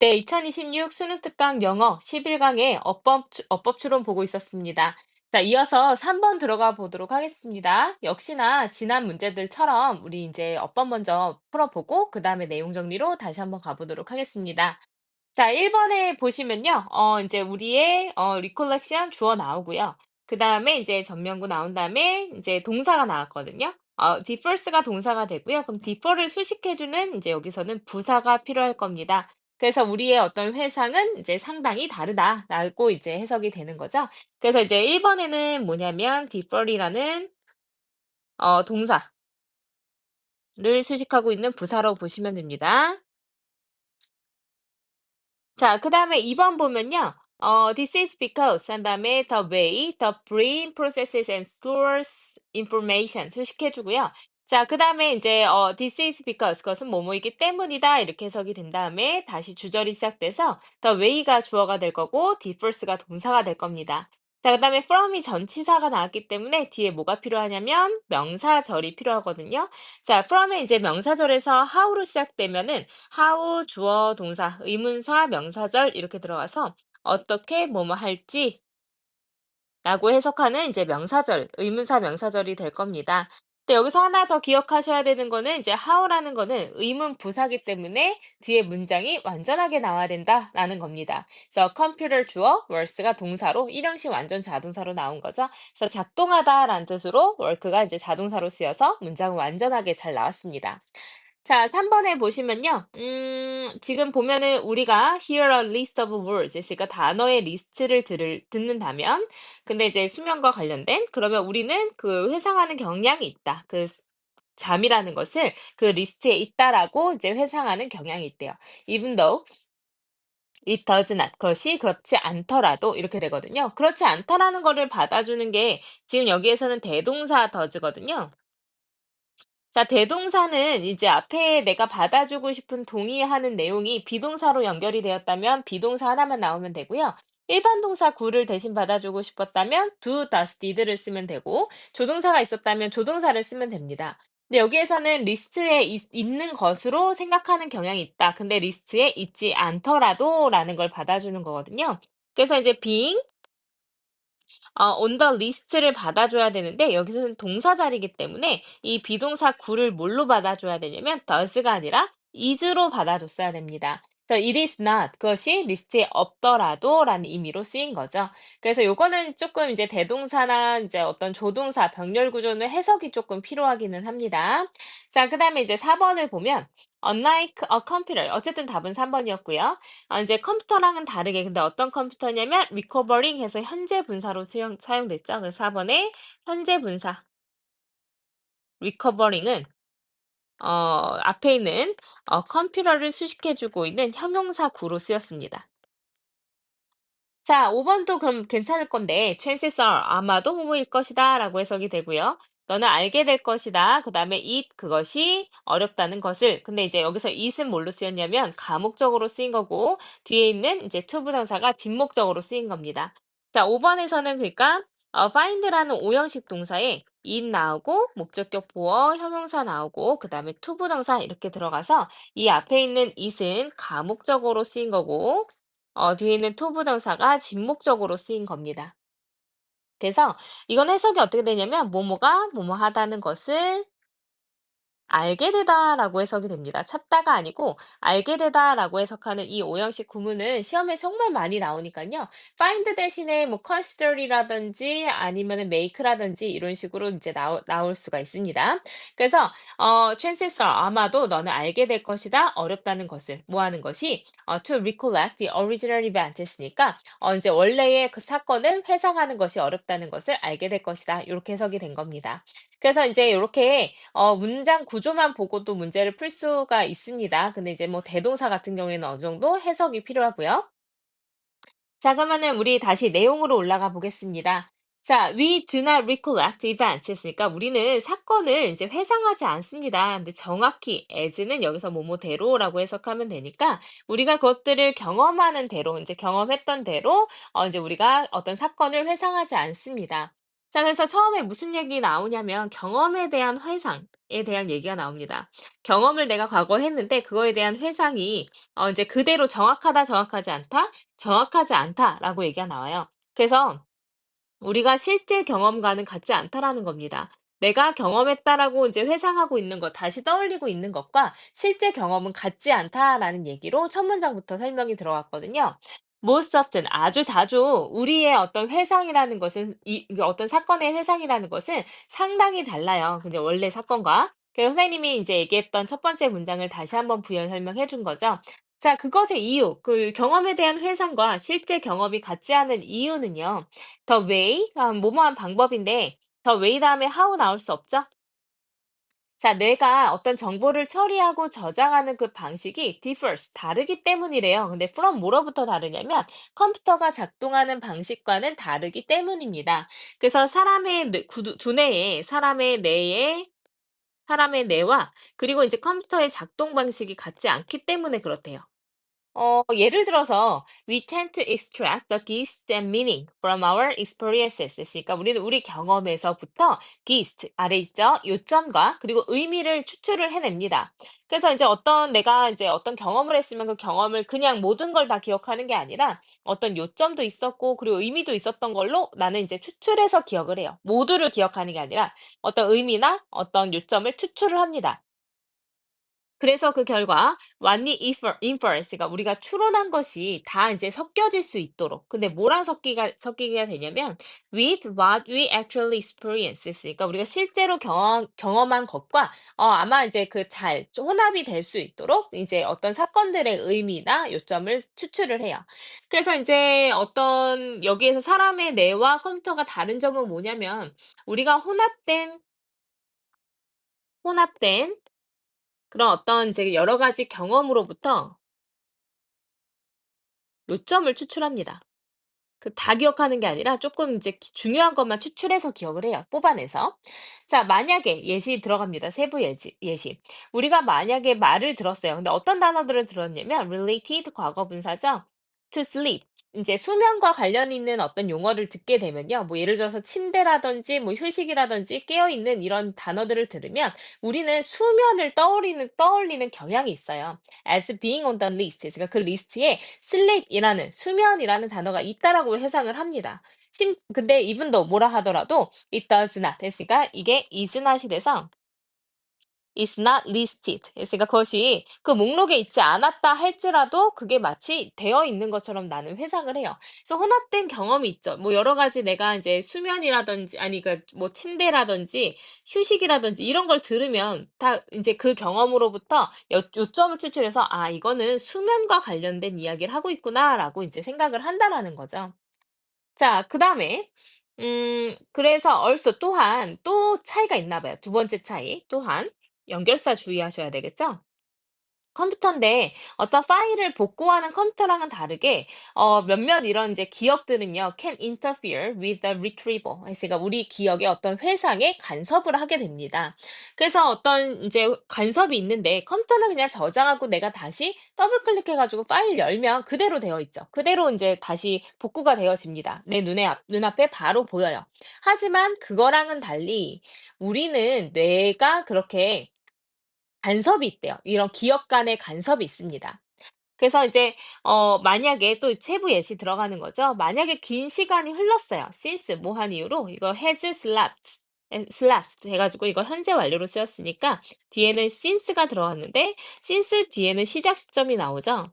네, 2026 수능 특강 영어 11강의 어법 추론 보고 있었습니다. 자, 이어서 3번 들어가 보도록 하겠습니다. 역시나 지난 문제들처럼 우리 이제 어법 먼저 풀어보고 그 다음에 내용 정리로 다시 한번 가보도록 하겠습니다. 자, 1번에 보시면요. 이제 우리의 recollection 주어 나오고요. 그 다음에 이제 전면구 나온 다음에 이제 동사가 나왔거든요. differs가 동사가 되고요. 그럼 differ를 수식해주는 이제 여기서는 부사가 필요할 겁니다. 그래서 우리의 어떤 회상은 이제 상당히 다르다라고 이제 해석이 되는 거죠. 그래서 이제 1번에는 뭐냐면 differ이라는 동사를 수식하고 있는 부사라고 보시면 됩니다. 자, 그다음에 2번 보면요. this is because 한 다음에 the way the brain processes and stores information 수식해 주고요. 자, 그다음에 이제 this is because 그것은 뭐뭐이기 때문이다 이렇게 해석이 된 다음에 다시 주절이 시작돼서 the way가 주어가 될 거고 differs가 동사가 될 겁니다. 자, 그다음에 from이 전치사가 나왔기 때문에 뒤에 뭐가 필요하냐면 명사절이 필요하거든요. 자, from의 이제 명사절에서 how로 시작되면은 how 주어 동사 의문사 명사절 이렇게 들어가서 어떻게 뭐뭐 할지 라고 해석하는 이제 명사절, 의문사 명사절이 될 겁니다. 근데 여기서 하나 더 기억하셔야 되는 거는 이제 how라는 거는 의문 부사기 때문에 뒤에 문장이 완전하게 나와야 된다라는 겁니다. 그래서 computer 주어, works가 동사로 일형식 완전 자동사로 나온 거죠. 그래서 작동하다라는 뜻으로 work가 이제 자동사로 쓰여서 문장은 완전하게 잘 나왔습니다. 자, 3번에 보시면요. 지금 보면은 우리가 hear a list of words 있으니까 단어의 리스트를 듣는다면 근데 이제 수면과 관련된 그러면 우리는 그 회상하는 경향이 있다. 잠이라는 것을 그 리스트에 있다라고 이제 회상하는 경향이 있대요. Even though it does not. 그것이 그렇지 않더라도 이렇게 되거든요. 그렇지 않다라는 거를 받아주는 게 지금 여기에서는 대동사 does거든요. 자, 대동사는 이제 앞에 내가 받아주고 싶은 동의하는 내용이 비동사로 연결이 되었다면 비동사 하나만 나오면 되고요. 일반 동사 구를 대신 받아주고 싶었다면 do, does, did를 쓰면 되고 조동사가 있었다면 조동사를 쓰면 됩니다. 근데 여기에서는 리스트에 있는 것으로 생각하는 경향이 있다. 근데 리스트에 있지 않더라도 라는 걸 받아주는 거거든요. 그래서 이제 being on the list를 받아줘야 되는데 여기서는 동사 자리이기 때문에 이 비동사 구를 뭘로 받아줘야 되냐면 does가 아니라 is로 받아줬어야 됩니다. 그래서 it is not 그것이 리스트에 없더라도 라는 의미로 쓰인 거죠. 그래서 요거는 조금 이제 대동사나 이제 어떤 조동사 병렬 구조는 해석이 조금 필요하기는 합니다. 자, 그다음에 이제 4번을 보면 unlike a computer 어쨌든 답은 3번이었고요. 이제 컴퓨터랑은 다르게 근데 어떤 컴퓨터냐면 recovering 해서 현재 분사로 사용됐죠. 그래서 4번에 현재 분사 recovering은 앞에 있는 컴퓨터를 수식해 주고 있는 형용사 구로 쓰였습니다. 자, 5번도 그럼 괜찮을 건데 chances are 아마도 뭐뭐일 것이다라고 해석이 되고요. 너는 알게 될 것이다. 그다음에 it 그것이 어렵다는 것을. 근데 이제 여기서 it은 뭘로 쓰였냐면 가목적으로 쓰인 거고 뒤에 있는 이제 to 부정사가 뒷목적으로 쓰인 겁니다. 자, 5번에서는 그러니까 find라는 오형식 동사에 it 나오고 목적격 보어 형용사 나오고 그다음에 to 부정사 이렇게 들어가서 이 앞에 있는 it은 가목적으로 쓰인 거고 뒤에 있는 to 부정사가 진목적으로 쓰인 겁니다. 그래서 이건 해석이 어떻게 되냐면 뭐뭐가 뭐뭐하다는 것을 알게 되다라고 해석이 됩니다. 찾다가 아니고 알게 되다라고 해석하는 이 오형식 구문은 시험에 정말 많이 나오니까요. find 대신에 뭐 consider이라든지 아니면은 make라든지 이런 식으로 이제 나올 수가 있습니다. 그래서 chances are 아마도 너는 알게 될 것이다. 어렵다는 것을 뭐 하는 것이 to recollect the original event 했으니까 이제 원래의 그 사건을 회상하는 것이 어렵다는 것을 알게 될 것이다. 이렇게 해석이 된 겁니다. 그래서 이제 요렇게 문장 구조만 보고도 문제를 풀 수가 있습니다. 근데 이제 뭐 대동사 같은 경우에는 어느 정도 해석이 필요하고요. 자, 그러면은 우리 다시 내용으로 올라가 보겠습니다. 자, we do not recollect events 했으니까 우리는 사건을 이제 회상하지 않습니다. 근데 정확히 as는 여기서 뭐뭐대로라고 해석하면 되니까 우리가 그것들을 경험하는 대로, 이제 경험했던 대로 이제 우리가 어떤 사건을 회상하지 않습니다. 자, 그래서 처음에 무슨 얘기 나오냐면 경험에 대한 회상에 대한 얘기가 나옵니다. 경험을 내가 과거에 했는데 그거에 대한 회상이 이제 그대로 정확하다, 정확하지 않다, 정확하지 않다라고 얘기가 나와요. 그래서 우리가 실제 경험과는 같지 않다라는 겁니다. 내가 경험했다라고 이제 회상하고 있는 것, 다시 떠올리고 있는 것과 실제 경험은 같지 않다라는 얘기로 첫 문장부터 설명이 들어갔거든요. Most often, 아주 자주 우리의 어떤 회상이라는 것은, 이게 어떤 사건의 회상이라는 것은 상당히 달라요. 근데 원래 사건과. 그래서 선생님이 이제 얘기했던 첫 번째 문장을 다시 한번 부연 설명해 준 거죠. 자, 그것의 이유, 그 경험에 대한 회상과 실제 경험이 같지 않은 이유는요. The way, 뭐뭐한 방법인데 the way 다음에 how 나올 수 없죠? 자, 뇌가 어떤 정보를 처리하고 저장하는 그 방식이 differs, 다르기 때문이래요. 근데 from 뭐로부터 다르냐면 컴퓨터가 작동하는 방식과는 다르기 때문입니다. 그래서 사람의 두뇌에 사람의 뇌와 그리고 이제 컴퓨터의 작동 방식이 같지 않기 때문에 그렇대요. 예를 들어서 we tend to extract the gist and meaning from our experiences. 그러니까 우리는 우리 경험에서부터 gist, 아래 있죠? 요점과 그리고 의미를 추출을 해냅니다. 그래서 이제 내가 이제 어떤 경험을 했으면 그 경험을 그냥 모든 걸 다 기억하는 게 아니라 어떤 요점도 있었고 그리고 의미도 있었던 걸로 나는 이제 추출해서 기억을 해요. 모두를 기억하는 게 아니라 어떤 의미나 어떤 요점을 추출을 합니다. 그래서 그 결과 완리 inference가 우리가 추론한 것이 다 이제 섞여질 수 있도록. 근데 뭐랑 섞이게 되냐면 with what we actually experience. 그러니까 우리가 실제로 경험한 것과 아마 이제 좀 혼합이 될 수 있도록 이제 어떤 사건들의 의미나 요점을 추출을 해요. 그래서 이제 여기에서 사람의 뇌와 컴퓨터가 다른 점은 뭐냐면 우리가 혼합된 그런 어떤 이제 여러 가지 경험으로부터 요점을 추출합니다. 다 기억하는 게 아니라 조금 이제 중요한 것만 추출해서 기억을 해요, 뽑아내서. 자, 만약에 예시 들어갑니다. 세부 예시. 우리가 만약에 말을 들었어요. 근데 어떤 단어들을 들었냐면 related 과거분사죠. to sleep. 이제 수면과 관련 있는 어떤 용어를 듣게 되면요. 뭐 예를 들어서 침대라든지 뭐 휴식이라든지 깨어 있는 이런 단어들을 들으면 우리는 수면을 떠올리는 경향이 있어요. as being on the list. 그러니까 그 리스트에 sleep이라는 수면이라는 단어가 있다라고 해석을 합니다. 근데 even though 뭐라 하더라도 it does not 했으니까 이게 is not이 돼서 is not listed 했으니까 그것이 그 목록에 있지 않았다 할지라도 그게 마치 되어 있는 것처럼 나는 회상을 해요. 그래서 혼합된 경험이 있죠. 뭐 여러 가지 내가 이제 수면이라든지 아니 뭐 침대라든지 휴식이라든지 이런 걸 들으면 다 이제 그 경험으로부터 요점을 추출해서 '아 이거는 수면과 관련된 이야기를 하고 있구나.'라고 이제 생각을 한다라는 거죠. 자, 그다음에 그래서 also 또한 또 차이가 있나 봐요. 두 번째 차이. 또한 연결사 주의하셔야 되겠죠? 컴퓨터인데 어떤 파일을 복구하는 컴퓨터랑은 다르게 몇몇 이런 이제 기억들은요 can interfere with the retrieval. 그러니까 우리 기억에 어떤 회상에 간섭을 하게 됩니다. 그래서 어떤 이제 간섭이 있는데 컴퓨터는 그냥 저장하고 내가 다시 더블 클릭해가지고 파일 열면 그대로 되어 있죠. 그대로 이제 다시 복구가 되어집니다. 내 눈앞에 바로 보여요. 하지만 그거랑은 달리 우리는 뇌가 그렇게 간섭이 있대요. 이런 기업 간의 간섭이 있습니다. 그래서 이제 만약에 또 세부 예시 들어가는 거죠. 만약에 긴 시간이 흘렀어요. since 뭐 한 이유로 이거 has slept 해 가지고 이거 현재 완료로 쓰였으니까 뒤에는 since가 들어갔는데 since 뒤에는 시작 시점이 나오죠.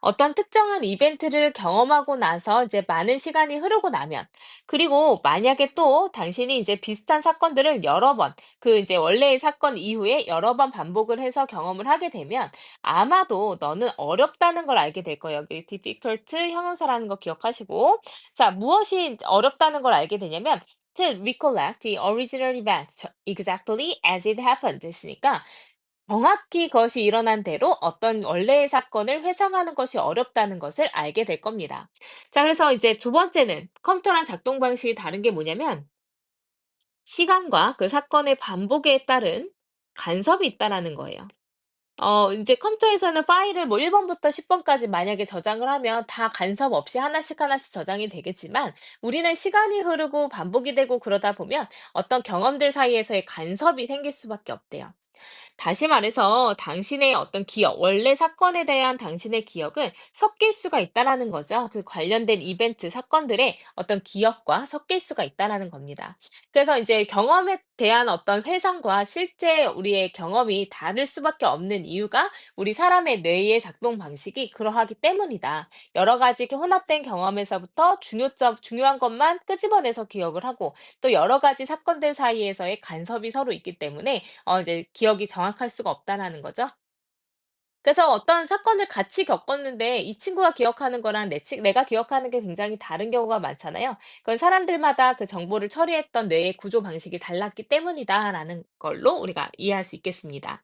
어떤 특정한 이벤트를 경험하고 나서 이제 많은 시간이 흐르고 나면, 그리고 만약에 또 당신이 이제 비슷한 사건들을 여러 번, 그 이제 원래의 사건 이후에 여러 번 반복을 해서 경험을 하게 되면 아마도 너는 어렵다는 걸 알게 될 거예요. 여기 difficult 형용사라는 거 기억하시고. 자, 무엇이 어렵다는 걸 알게 되냐면 to recollect the original event exactly as it happened 했으니까 정확히 그것이 일어난 대로 어떤 원래의 사건을 회상하는 것이 어렵다는 것을 알게 될 겁니다. 자, 그래서 이제 두 번째는 컴퓨터랑 작동 방식이 다른 게 뭐냐면 시간과 그 사건의 반복에 따른 간섭이 있다라는 거예요. 인제 컴퓨터에서는 파일을 뭐 1 번부터 10 번까지 만약에 저장을 하면 다 간섭 없이 하나씩 하나씩 저장이 되겠지만 우리는 시간이 흐르고 반복이 되고 그러다 보면 어떤 경험들 사이에서의 간섭이 생길 수밖에 없대요. 다시 말해서 당신의 어떤 기억, 원래 사건에 대한 당신의 기억은 섞일 수가 있다라는 거죠. 그 관련된 이벤트, 사건들의 어떤 기억과 섞일 수가 있다라는 겁니다. 그래서 이제 경험에 대한 어떤 회상과 실제 우리의 경험이 다를 수밖에 없는 이유가 우리 사람의 뇌의 작동 방식이 그러하기 때문이다. 여러 가지 이렇게 혼합된 경험에서부터 중요한 것만 끄집어내서 기억을 하고 또 여러 가지 사건들 사이에서의 간섭이 서로 있기 때문에 이제 기억이 정확할 수가 없다라는 거죠. 그래서 어떤 사건을 같이 겪었는데 이 친구가 기억하는 거랑 내가 기억하는 게 굉장히 다른 경우가 많잖아요. 그건 사람들마다 그 정보를 처리했던 뇌의 구조 방식이 달랐기 때문이다라는 걸로 우리가 이해할 수 있겠습니다.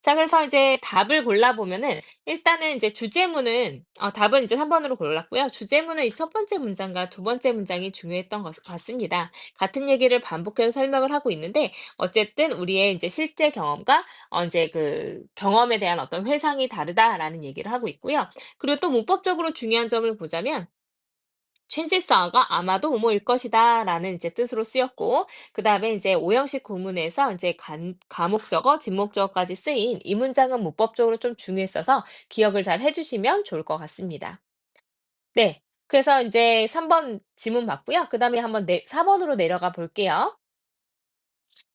자, 그래서 이제 답을 골라보면은 일단은 이제 주제문은 답은 이제 3 번으로 골랐고요. 주제문은 이 첫 번째 문장과 두 번째 문장이 중요했던 것 같습니다. 같은 얘기를 반복해서 설명을 하고 있는데 어쨌든 우리의 이제 실제 경험과 인제 그 경험에 대한 어떤 회상이 다르다라는 얘기를 하고 있고요. 그리고 또 문법적으로 중요한 점을 보자면 "chances are가 아마도 뭐뭐일 것이다."라는 이제 뜻으로 쓰였고 그다음에 이제 오형식 구문에서 이제 가목적어, 진목적어까지 쓰인 이 문장은 문법적으로 좀 중요했어서 기억을 잘 해 주시면 좋을 것 같습니다. 네. 그래서 인제 3번 지문 봤고요. 그다음에 한번 4 번으로 내려가 볼게요.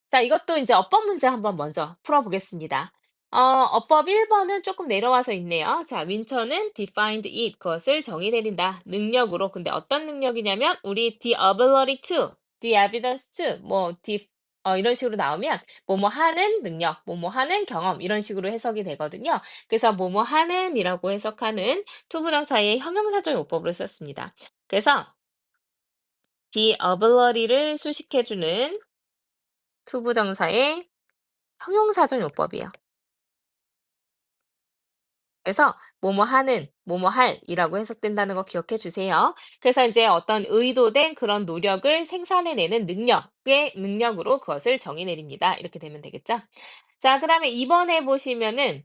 자, 이것도 이제 어법 문제 한번 먼저 풀어보겠습니다. 어법 1번은 조금 내려와서 있네요. 자, 윈터는 defined it, 그것을 정의 내린다. 능력으로. 근데 어떤 능력이냐면, 우리 the ability to, the evidence to, 이런 식으로 나오면, 뭐뭐 하는 능력, 뭐뭐 하는 경험, 이런 식으로 해석이 되거든요. 그래서 뭐뭐 하는 이라고 해석하는 투부정사의 형용사적 요법으로 썼습니다. 그래서 the ability를 수식해주는 투부정사의 형용사적 요법이에요. 그래서 뭐뭐 하는, 뭐뭐 할이라고 해석된다는 거 기억해 주세요. 그래서 이제 어떤 의도된 그런 노력을 생산해내는 능력의 능력으로 그것을 정의 내립니다. 이렇게 되면 되겠죠? 자, 그다음에 2번 해 보시면은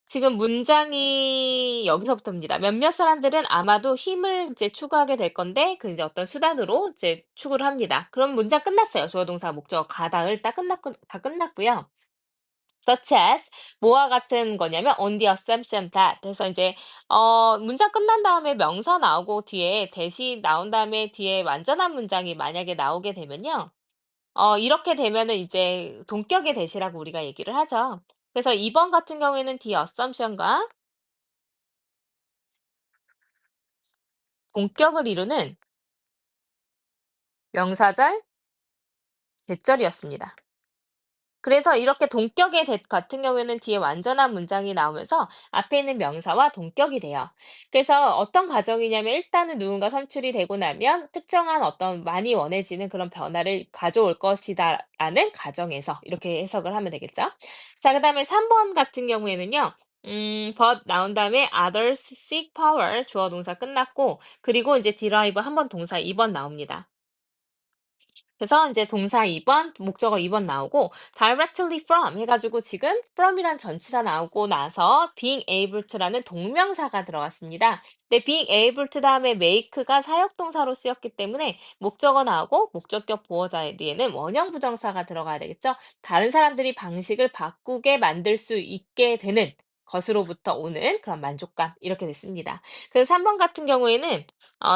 지금 문장이 여기서부터입니다. 몇몇 사람들은 아마도 힘을 이제 추구하게 될 건데 그 이제 어떤 수단으로 이제 추구를 합니다. 그럼 문장 끝났어요. 주어 동사 목적어 가다을 다 끝났고요. such as 뭐와 같은 거냐면 on the assumption that 그래서 이제 문장 끝난 다음에 명사 나오고 뒤에 대시 나온 다음에 뒤에 완전한 문장이 만약에 나오게 되면요. 이렇게 되면은 이제 동격의 대시라고 우리가 얘기를 하죠. 그래서 2번 같은 경우에는 the assumption과 동격을 이루는 명사절, 제절이었습니다. 그래서 이렇게 동격의 대 같은 경우에는 뒤에 완전한 문장이 나오면서 앞에 있는 명사와 동격이 돼요. 그래서 어떤 과정이냐면 일단은 누군가 선출이 되고 나면 특정한 어떤 많이 원해지는 그런 변화를 가져올 것이다라는 가정에서 이렇게 해석을 하면 되겠죠. 자, 그다음에 3번 같은 경우에는요. but 나온 다음에 others seek power 주어 동사 끝났고 그리고 이제 derive 한 번 동사 2번 나옵니다. 그래서 이제 동사 2번, 목적어 2번 나오고 directly from 해 가지고 지금 from이란 전치사 나오고 나서 being able to라는 동명사가 들어갔습니다. 근데 being able to 다음에 make가 사역동사로 쓰였기 때문에 목적어 나오고 목적격 보어 자리에는 원형 부정사가 들어가야 되겠죠. 다른 사람들이 방식을 바꾸게 만들 수 있게 되는 것으로부터 오는 그런 만족감 이렇게 됐습니다. 그래서 3번 같은 경우에는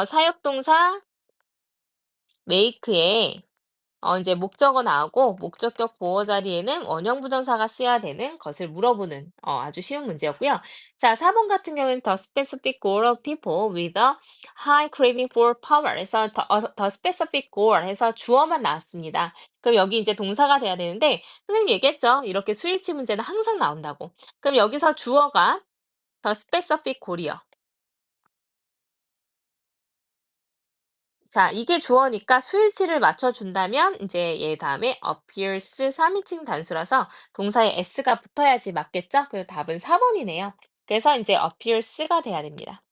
사역동사 make에 이제 목적어 나오고 목적격 보어 자리에는 원형 부정사가 써야 되는 것을 물어보는 아주 쉬운 문제였고요. 자, 4번 같은 경우는 the specific goal of people with a high craving for power 해서 the specific goal 해서 주어만 나왔습니다. 그럼 여기 이제 동사가 돼야 되는데 선생님이 얘기했죠. 이렇게 수일치 문제는 항상 나온다고. 그럼 여기서 주어가 the specific goal이요. 자, 이게 주어니까 수일치를 맞춰준다면 이제 얘 다음에 appears 3인칭 단수라서 동사에 s가 붙어야지 맞겠죠? 그래서 답은 4번이네요. 그래서 이제 appears가 돼야 됩니다.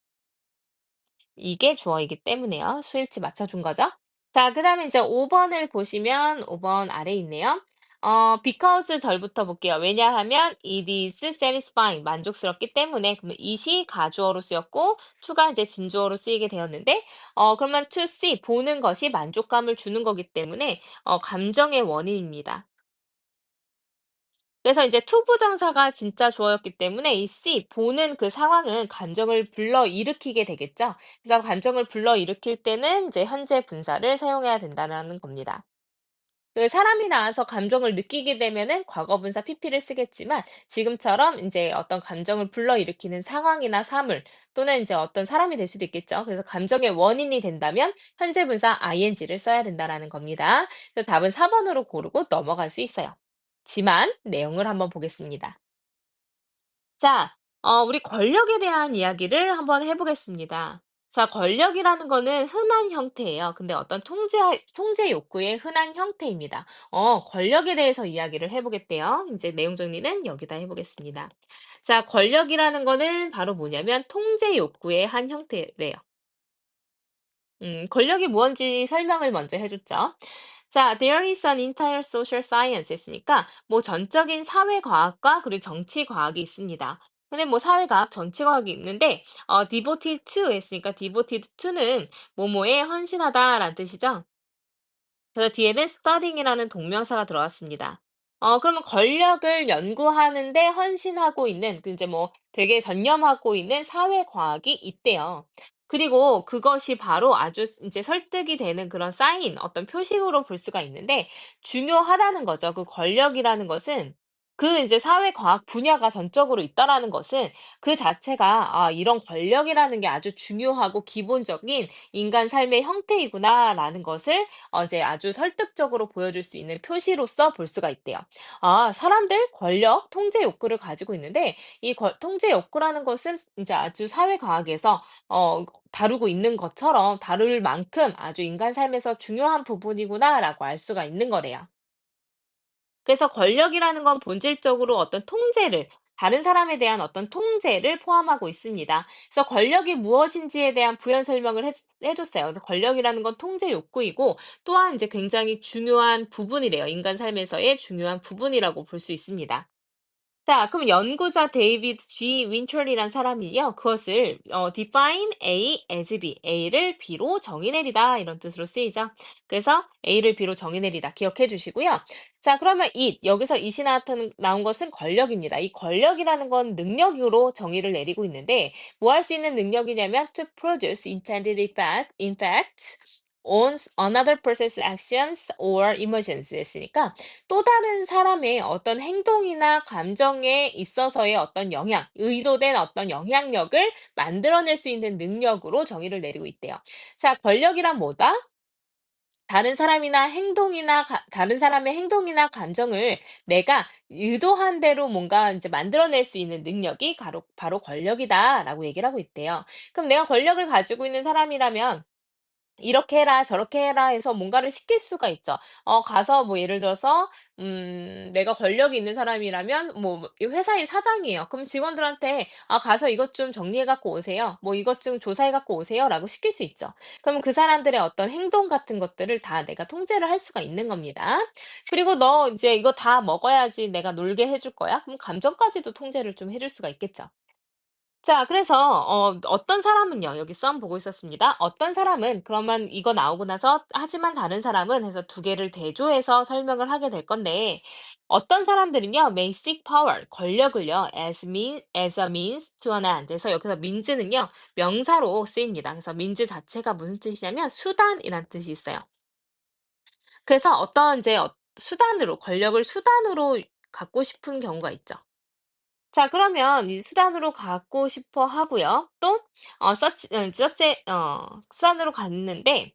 이게 주어이기 때문에요. 수일치 맞춰준 거죠. 자, 그다음에 이제 5번을 보시면 5번 아래에 있네요. because 절 부터 볼게요. 왜냐하면 it is satisfying 만족스럽기 때문에 그러면 it이 가주어로 쓰였고 to가 이제 진주어로 쓰이게 되었는데 그러면 to see 보는 것이 만족감을 주는 거기 때문에 감정의 원인입니다. 그래서 이제 to 부정사가 진짜 주어였기 때문에 이 see 보는 그 상황은 감정을 불러일으키게 되겠죠. 그래서 감정을 불러일으킬 때는 이제 현재 분사를 사용해야 된다는 겁니다. 그 사람이 나와서 감정을 느끼게 되면은 과거분사 pp를 쓰겠지만 지금처럼 인제 어떤 감정을 불러일으키는 상황이나 사물 또는 인제 어떤 사람이 될 수도 있겠죠. 그래서 감정의 원인이 된다면 현재 분사 ing를 써야 된다라는 겁니다. 그래서 답은 4 번으로 고르고 넘어갈 수 있어요. 지만 내용을 한번 보겠습니다. 자, 우리 권력에 대한 이야기를 한번 해 보겠습니다. 자, 권력이라는 거는 흔한 형태예요. 근데 어떤 통제 욕구의 흔한 형태입니다. 권력에 대해서 이야기를 해 보겠대요. 이제 내용 정리는 여기다 해 보겠습니다. 자, 권력이라는 거는 바로 뭐냐면 통제 욕구의 한 형태래요. 권력이 무언지 설명을 먼저 해줬죠. 자, there is an entire social science 했으니까 뭐 전적인 사회과학과 그리고 정치과학이 있습니다. 근데 뭐 사회과학, 정치과학이 있는데 devoted to 했으니까 devoted to는 뭐뭐에 헌신하다라는 뜻이죠. 그래서 뒤에는 studying이라는 동명사가 들어왔습니다. 그러면 권력을 연구하는데 헌신하고 있는, 그 이제 뭐 되게 전념하고 있는 사회과학이 있대요. 그리고 그것이 바로 아주 이제 설득이 되는 그런 사인, 어떤 표식으로 볼 수가 있는데 중요하다는 거죠. 그 권력이라는 것은 그 이제 사회과학 분야가 전적으로 있다라는 것은 그 자체가 이런 권력이라는 게 아주 중요하고 기본적인 인간 삶의 형태이구나라는 것을 이제 아주 설득적으로 보여줄 수 있는 표시로서 볼 수가 있대요. 사람들 권력, 통제 욕구를 가지고 있는데 이 통제 욕구라는 것은 이제 아주 사회과학에서 다루고 있는 것처럼 다룰 만큼 아주 인간 삶에서 중요한 부분이구나라고 알 수가 있는 거래요. 그래서 권력이라는 건 본질적으로 어떤 통제를, 다른 사람에 대한 어떤 통제를 포함하고 있습니다. 그래서 권력이 무엇인지에 대한 부연 설명을 해줬어요. 근데 권력이라는 건 통제 욕구이고 또한 이제 굉장히 중요한 부분이래요. 인간 삶에서의 중요한 부분이라고 볼 수 있습니다. 자, 그럼 연구자 데이비드 G. 윈철이란 사람이요. 그것을 define A as B, A를 B로 정의 내리다 이런 뜻으로 쓰이죠. 그래서 A를 B로 정의 내리다 기억해 주시고요. 자, 그러면 it 여기서 it이 나온 것은 권력입니다. 이 권력이라는 건 능력으로 정의를 내리고 있는데 뭐 할 수 있는 능력이냐면 to produce intended effects on another person's actions or emotions 했으니까 또 다른 사람의 어떤 행동이나 감정에 있어서의 어떤 영향, 의도된 어떤 영향력을 만들어낼 수 있는 능력으로 정의를 내리고 있대요. 자, 권력이란 뭐다? 다른 사람의 행동이나 감정을 내가 의도한 대로 뭔가 이제 만들어낼 수 있는 능력이 바로 권력이다라고 얘기를 하고 있대요. 그럼 내가 권력을 가지고 있는 사람이라면 이렇게 해라 저렇게 해라 해서 뭔가를 시킬 수가 있죠. 가서 뭐 예를 들어서 내가 권력이 있는 사람이라면 뭐 이 회사의 사장이에요. 그럼 직원들한테 "아 가서 이것 좀 정리해 갖고 오세요." 뭐 "이것 좀 조사해 갖고 오세요."라고 시킬 수 있죠. 그러면 그 사람들의 어떤 행동 같은 것들을 다 내가 통제를 할 수가 있는 겁니다. 그리고 "너 이제 이거 다 먹어야지 내가 놀게 해줄 거야." 그럼 감정까지도 통제를 좀 해줄 수가 있겠죠. 자, 그래서 어떤 사람은요. 여기 썸 보고 있었습니다. 어떤 사람은 그러면 이거 나오고 나서 하지만 다른 사람은 해서 두 개를 대조해서 설명을 하게 될 건데 어떤 사람들은요. may seek power 권력을요. as a means to an end. 그래서 여기서 means는요. 명사로 쓰입니다. 그래서 means 자체가 무슨 뜻이냐면 수단이란 뜻이 있어요. 그래서 어떤 이제 수단으로 권력을 수단으로 갖고 싶은 경우가 있죠. 자, 그러면 이 수단으로 갖고 싶어 하고요. 또 수단으로 갔는데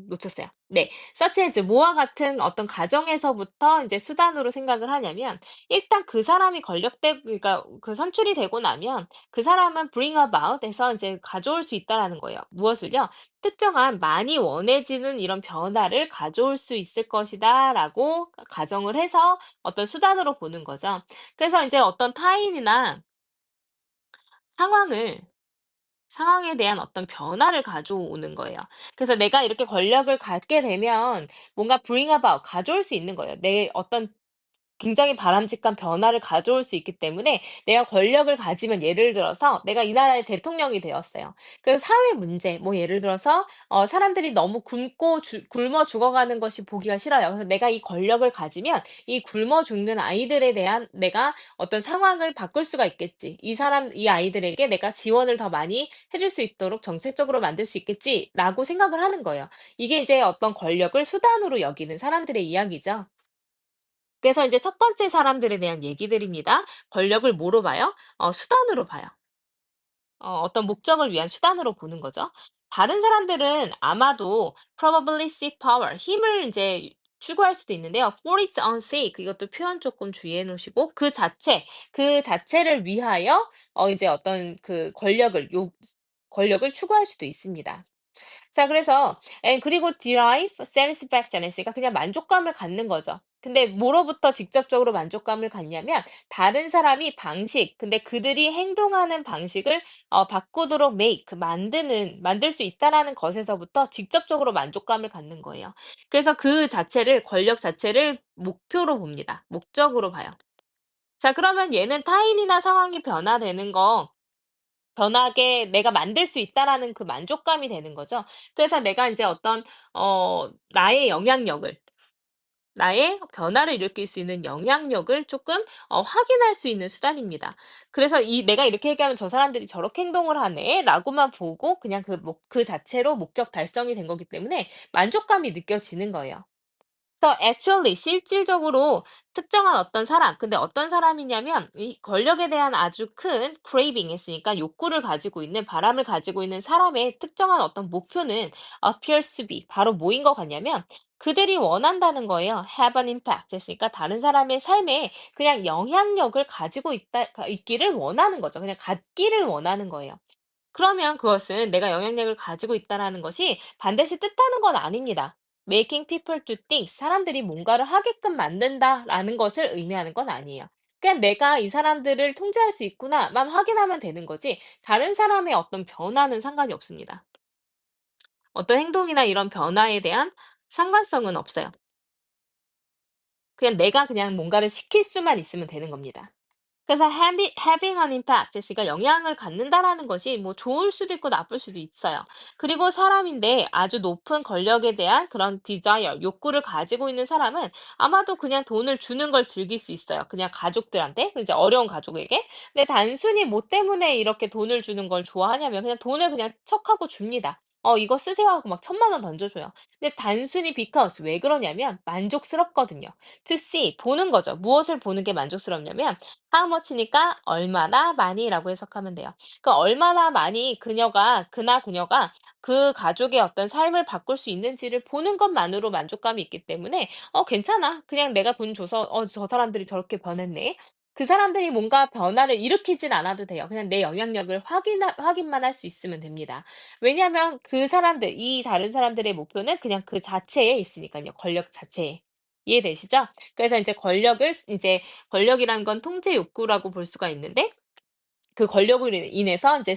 놓쳤어요. 네. 서치 as 뭐와 같은 어떤 가정에서부터 이제 수단으로 생각을 하냐면 일단 그 사람이 그러니까 그 선출이 되고 나면 그 사람은 bring about 해서 이제 가져올 수 있다라는 거예요. 무엇을요? 특정한 많이 원해지는 이런 변화를 가져올 수 있을 것이다라고 가정을 해서 어떤 수단으로 보는 거죠. 그래서 인제 어떤 타인이나 상황을 상황에 대한 어떤 변화를 가져오는 거예요. 그래서 내가 이렇게 권력을 갖게 되면 뭔가 bring about 가져올 수 있는 거예요. 내 어떤 굉장히 바람직한 변화를 가져올 수 있기 때문에 내가 권력을 가지면 예를 들어서 내가 이 나라의 대통령이 되었어요. 그 사회 문제 뭐 예를 들어서 사람들이 너무 굶어 죽어가는 것이 보기가 싫어요. 그래서 내가 이 권력을 가지면 이 굶어 죽는 아이들에 대한 내가 어떤 상황을 바꿀 수가 있겠지. 이 아이들에게 내가 지원을 더 많이 해줄 수 있도록 정책적으로 만들 수 있겠지라고 생각을 하는 거예요. 이게 이제 어떤 권력을 수단으로 여기는 사람들의 이야기죠. 그래서 이제 첫 번째 사람들에 대한 얘기들입니다. 권력을 뭐로 봐요? 수단으로 봐요. 어떤 목적을 위한 수단으로 보는 거죠. 다른 사람들은 아마도 probably seek power, 힘을 이제 추구할 수도 있는데요. for its own sake, 이것도 표현 조금 주의해 놓으시고, 그 자체를 위하여, 이제 어떤 그 권력을 추구할 수도 있습니다. 자, 그래서 그리고 derive satisfaction 했으니까 그냥 만족감을 갖는 거죠. 근데 뭐로부터 직접적으로 만족감을 갖냐면 다른 사람이 근데 그들이 행동하는 방식을 바꾸도록 만들 수 있다라는 것에서부터 직접적으로 만족감을 갖는 거예요. 그래서 권력 자체를 목표로 봅니다. 목적으로 봐요. 자, 그러면 얘는 타인이나 상황이 변하게 내가 만들 수 있다라는 그 만족감이 되는 거죠. 그래서 내가 인제 어떤 나의 나의 변화를 일으킬 수 있는 영향력을 쪼끔 확인할 수 있는 수단입니다. 그래서 이 '내가 이렇게 얘기하면 저 사람들이 저렇게 행동을 하네.'라고만 보고 그냥 그 자체로 목적 달성이 된 거기 때문에 만족감이 느껴지는 거예요. 그래서 actually 실질적으로 특정한 근데 어떤 사람이냐면 이 권력에 대한 아주 큰 craving 했으니까 바람을 가지고 있는 사람의 특정한 어떤 목표는 appears to be 바로 뭐인 것 같냐면 그들이 원한다는 거예요. have an impact 했으니까 다른 사람의 삶에 그냥 영향력을 있기를 원하는 거죠. 그냥 갖기를 원하는 거예요. 그러면 그것은 내가 영향력을 가지고 있다라는 것이 반드시 뜻하는 건 아닙니다. Making people do things, 사람들이 뭔가를 하게끔 만든다라는 것을 의미하는 건 아니에요. 그냥 내가 이 사람들을 통제할 수 있구나만 확인하면 되는 거지, 다른 사람의 어떤 변화는 상관이 없습니다. 어떤 행동이나 이런 변화에 대한 상관성은 없어요. 그냥 뭔가를 시킬 수만 있으면 되는 겁니다. 그래서 having an impact 했으니까 영향을 갖는다라는 것이 뭐 좋을 수도 있고 나쁠 수도 있어요. 그리고 사람인데 아주 높은 권력에 대한 그런 욕구를 가지고 있는 사람은 아마도 그냥 돈을 주는 걸 즐길 수 있어요. 그냥 가족들한테, 이제 어려운 가족에게. 근데 단순히 뭐 때문에 이렇게 돈을 주는 걸 좋아하냐면 그냥 돈을 그냥 척 하고 줍니다. 이거 쓰세요 하고 막 1,000,000원 던져줘요. 근데 단순히 because 왜 그러냐면 만족스럽거든요. to see 보는 거죠. 무엇을 보는 게 만족스럽냐면 how much니까 얼마나 많이라고 해석하면 돼요. 그 얼마나 많이 그녀가 그 가족의 어떤 삶을 바꿀 수 있는지를 보는 것만으로 만족감이 있기 때문에 괜찮아. 그냥 내가 돈 줘서 저 사람들이 저렇게 변했네. 그 사람들이 뭔가 변화를 일으키진 않아도 돼요. 그냥 내 영향력을 확인만 할 수 있으면 됩니다. 왜냐하면 이 다른 사람들의 목표는 그냥 그 자체에 있으니까요. 권력 자체에. 이해되시죠? 그래서 권력이라는 건 통제 욕구라고 볼 수가 있는데 그 권력으로 인해서 이제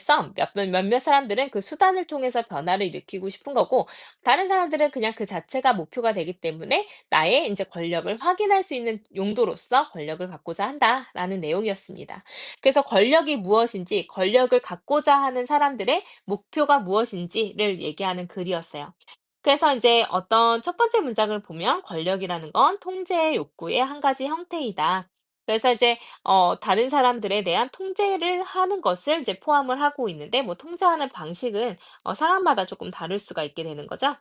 몇몇 사람들은 그 수단을 통해서 변화를 일으키고 싶은 거고 다른 사람들은 그냥 그 자체가 목표가 되기 때문에 나의 이제 권력을 확인할 수 있는 용도로서 권력을 갖고자 한다라는 내용이었습니다. 그래서 권력을 갖고자 하는 사람들의 목표가 무엇인지를 얘기하는 글이었어요. 그래서 이제 어떤 첫 번째 문장을 보면 권력이라는 건 통제 욕구의 한 가지 형태이다. 그래서 이제 다른 사람들에 대한 통제를 하는 것을 이제 포함을 하고 있는데 뭐 통제하는 방식은 상황마다 조금 다를 수가 있게 되는 거죠.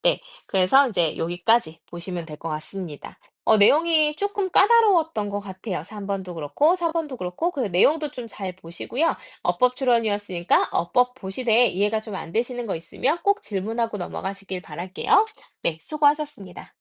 네. 그래서 이제 여기까지 보시면 될 것 같습니다. 내용이 조금 까다로웠던 것 같아요. 3 번도 그렇고 4 번도 그렇고 그 내용도 좀 잘 보시고요. 어법 출원이었으니까 어법 보시되 이해가 좀 안 되시는 거 있으면 꼭 질문하고 넘어가시길 바랄게요. 네. 수고하셨습니다.